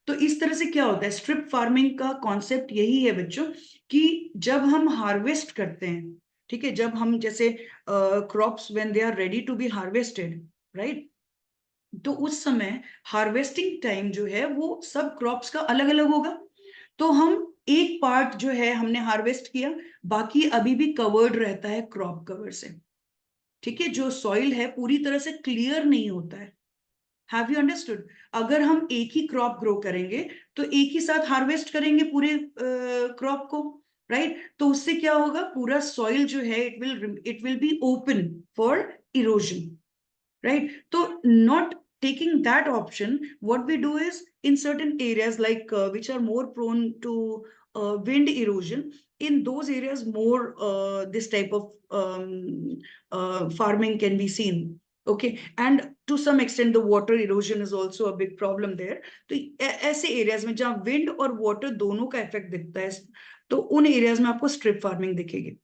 तो इस तरह से क्या होता है, स्ट्रिप फार्मिंग का कॉन्सेप्ट यही है बच्चों कि जब हम हार्वेस्ट करते हैं, ठीक है, जब हम जैसे crops when they are ready to be harvested, right, तो उस समय हार्वेस्टिंग टाइम जो है वो सब क्रॉप्स का अलग अलग होगा। तो हम एक पार्ट जो है हमने हार्वेस्ट किया, बाकी अभी भी कवर्ड रहता है क्रॉप कवर से, ठीक है, जो सॉइल है पूरी तरह से क्लियर नहीं होता है। Have you understood? अगर हम एक ही क्रॉप ग्रो करेंगे तो एक ही साथ हार्वेस्ट करेंगे पूरे क्रॉप को, राइट? तो उससे क्या होगा, पूरा सॉइल जो है it will be open for erosion, right? So not taking that option, what we do is in certain areas like which are more prone to wind erosion, in those areas more this type of farming can be seen. Okay, and to some extent the water erosion is also a big problem there. तो ऐसे areas में जहाँ wind और water दोनों का effect दिखता है, तो उन areas में आपको strip farming दिखेगी।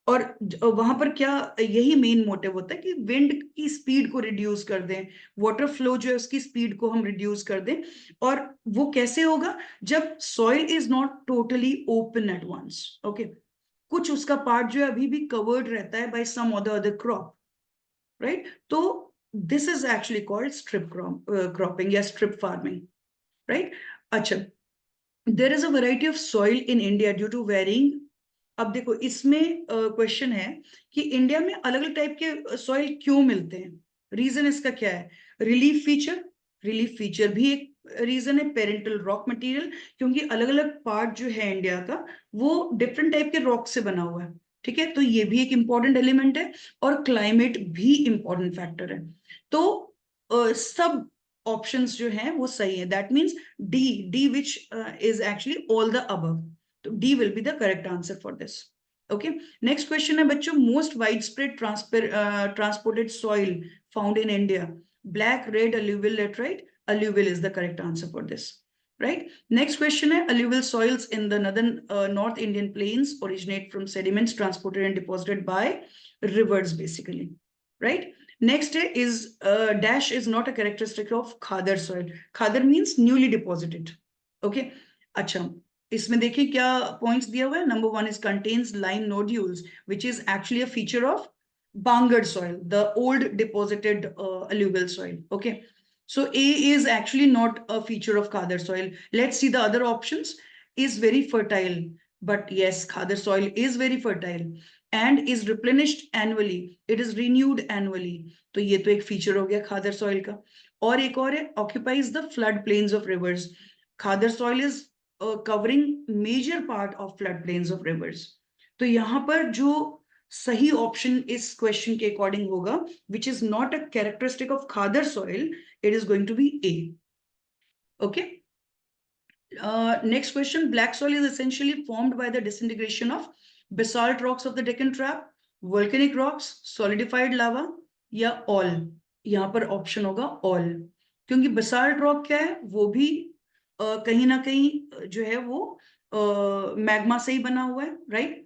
और वहां पर क्या, यही मेन मोटिव होता है कि विंड की स्पीड को रिड्यूस कर दें, वाटर फ्लो जो है उसकी स्पीड को हम रिड्यूस कर दें। और वो कैसे होगा, जब soil is not totally open at once, okay, कुछ उसका पार्ट जो है अभी भी कवर्ड रहता है by some other crop, right? तो this is actually called strip cropping या स्ट्रिप फार्मिंग, राइट? अच्छा, there is a variety of soil in India due to weathering. अब देखो इसमें क्वेश्चन है कि इंडिया में अलग अलग टाइप के सॉइल क्यों मिलते हैं, रीजन इसका क्या है? रिलीफ फीचर, रिलीफ फीचर भी एक रीजन है। पेरेंटल रॉक मटेरियल, क्योंकि अलग अलग पार्ट जो है इंडिया का वो डिफरेंट टाइप के रॉक से बना हुआ है, ठीक है, तो ये भी एक इंपॉर्टेंट एलिमेंट है। और क्लाइमेट भी इंपॉर्टेंट फैक्टर है। तो सब ऑप्शंस जो हैं वो सही है, that means D which is actually all the above. तो D will be the correct answer for this. Okay. Next question है बच्चों, most widespread transported soil found in India, black, red, alluvial, laterite. Alluvial is the correct answer for this, right? Next question है, alluvial soils in the North Indian plains originate from sediments transported and deposited by rivers basically, right? Next is dash is not a characteristic of khadar soil. Khadar means newly deposited. Okay. अच्छा, इसमें देखिए क्या points दिया हुआ है. Number 1 is contains lime nodules, which is actually a feature of Bangad soil, the old deposited alluvial soil. Okay. So A is actually not a feature of Khadar soil. Let's see the other options. Is very fertile. But yes, Khadar soil is very fertile and is replenished annually. It is renewed annually. तो ये तो एक feature हो गया Khadar soil का. और एक और है, occupies the flood plains of rivers. Khadar soil is covering major part of flood plains of rivers. तो यहाँ पर जो सही ऑप्शन इस क्वेश्चन के अकॉर्डिंग होगा, which is not a characteristic of Khadar soil, it is going to be A. Okay. Next question. Black soil is essentially formed by the disintegration of basalt rocks of the Deccan Trap, volcanic rocks, solidified lava या all. यहाँ पर option होगा all, क्योंकि basalt rock क्या है, वो भी कहीं ना कहीं जो है वो मैग्मा से ही बना हुआ है, राइट.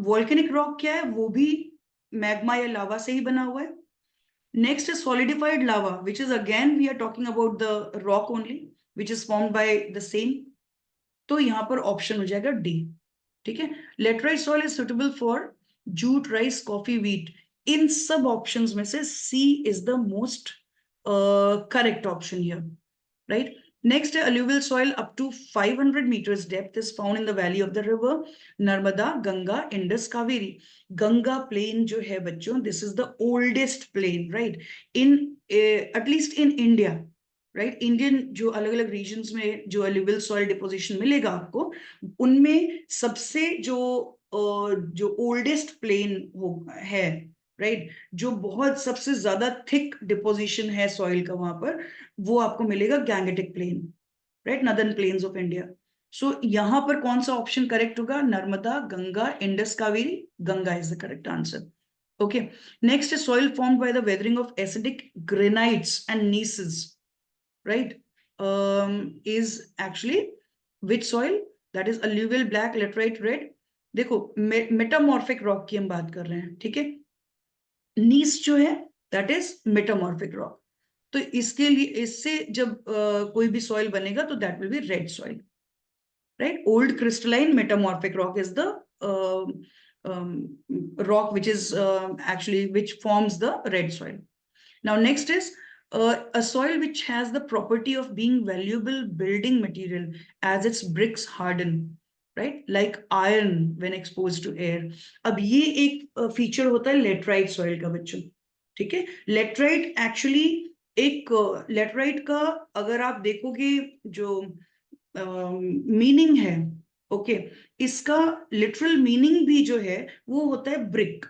वॉल्केनिक रॉक क्या है, वो भी मैग्मा या लावा से ही बना हुआ है. Next is solidified lava, which is again we are talking about the rock only, which is formed by the same. तो यहाँ पर ऑप्शन हो जाएगा डी. ठीक है. Laterite soil is suitable for jute, rice, coffee, wheat. इन सब options में से C is the most correct option here, right. Next, alluvial soil up to 500 meters depth is found in the valley of the river Narmada, Ganga, Indus, Kaveri. Ganga plain जो है बच्चों, this is the oldest plain, right? In at least in India, right? Indian जो अलग-अलग regions में जो alluvial soil deposition मिलेगा आपको, उनमें सबसे जो oldest plain है, राइट, जो बहुत सबसे ज्यादा थिक डिपोजिशन है सॉइल का वहां पर, वो आपको मिलेगा gangetic plain, right, northern plains of India. So यहां पर कौन सा ऑप्शन करेक्ट होगा? Narmada, Ganga, Indus, Kaveri. Ganga is the correct answer. Okay. Next is soil formed by the weathering of acidic granites and gneisses, right, is actually which soil? That is alluvial black, laterite red. देखो metamorphic rock की हम बात कर रहे हैं, ठीक है. नीस जो है दैट इज मेटामॉर्फिक रॉक. तो इसके लिए इससे जब कोई भी सॉइल बनेगा तो that will be red soil, right. Old crystalline metamorphic rock is the rock which is actually which forms the red soil. Now next is a soil which has the property of being valuable building material as its bricks harden, right, like iron when exposed to air. अब ये एक feature होता है laterite soil का बच्चों, ठीक है. Laterite actually एक लेटराइट का अगर आप देखोगे जो मीनिंग है, ओके, इसका लिटरल मीनिंग भी जो है वो होता है ब्रिक.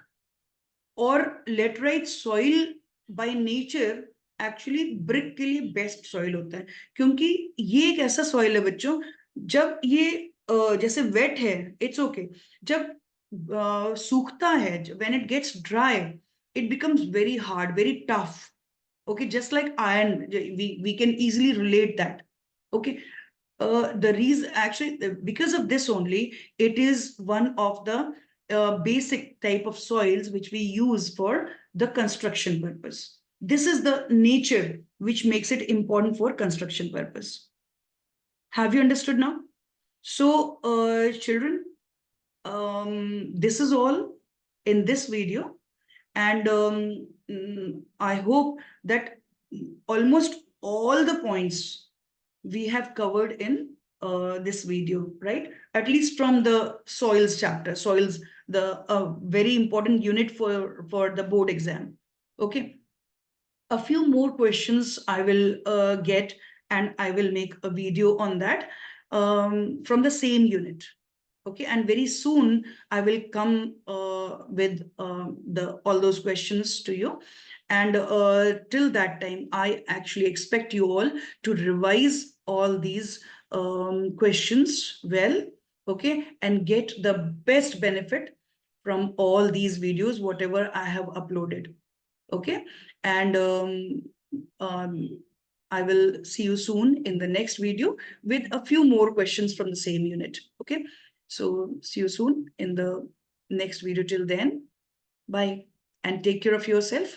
और laterite soil by nature actually brick के लिए बेस्ट सॉइल होता है, क्योंकि ये एक ऐसा सॉइल है बच्चों, जब ये जैसे वेट है इट्स ओके, जब सूखता है, when it gets dry it becomes very hard, very tough. Okay, just like iron, we can easily relate that. Okay. The reason actually because of this only, it is one of the basic type of soils which we use for the construction purpose. This is the nature which makes it important for construction purpose. Have you understood now? So children, this is all in this video, and I hope that almost all the points we have covered in this video, right? At least from the soils chapter. Soils, the very important unit for the board exam. Okay. A few more questions I will get, and I will make a video on that from the same unit. Okay, and very soon I will come with all those questions to you, and till that time I actually expect you all to revise all these questions well, okay, and get the best benefit from all these videos whatever I have uploaded. Okay, and I will see you soon in the next video with a few more questions from the same unit. Okay. So see you soon in the next video. Till then, bye and take care of yourself.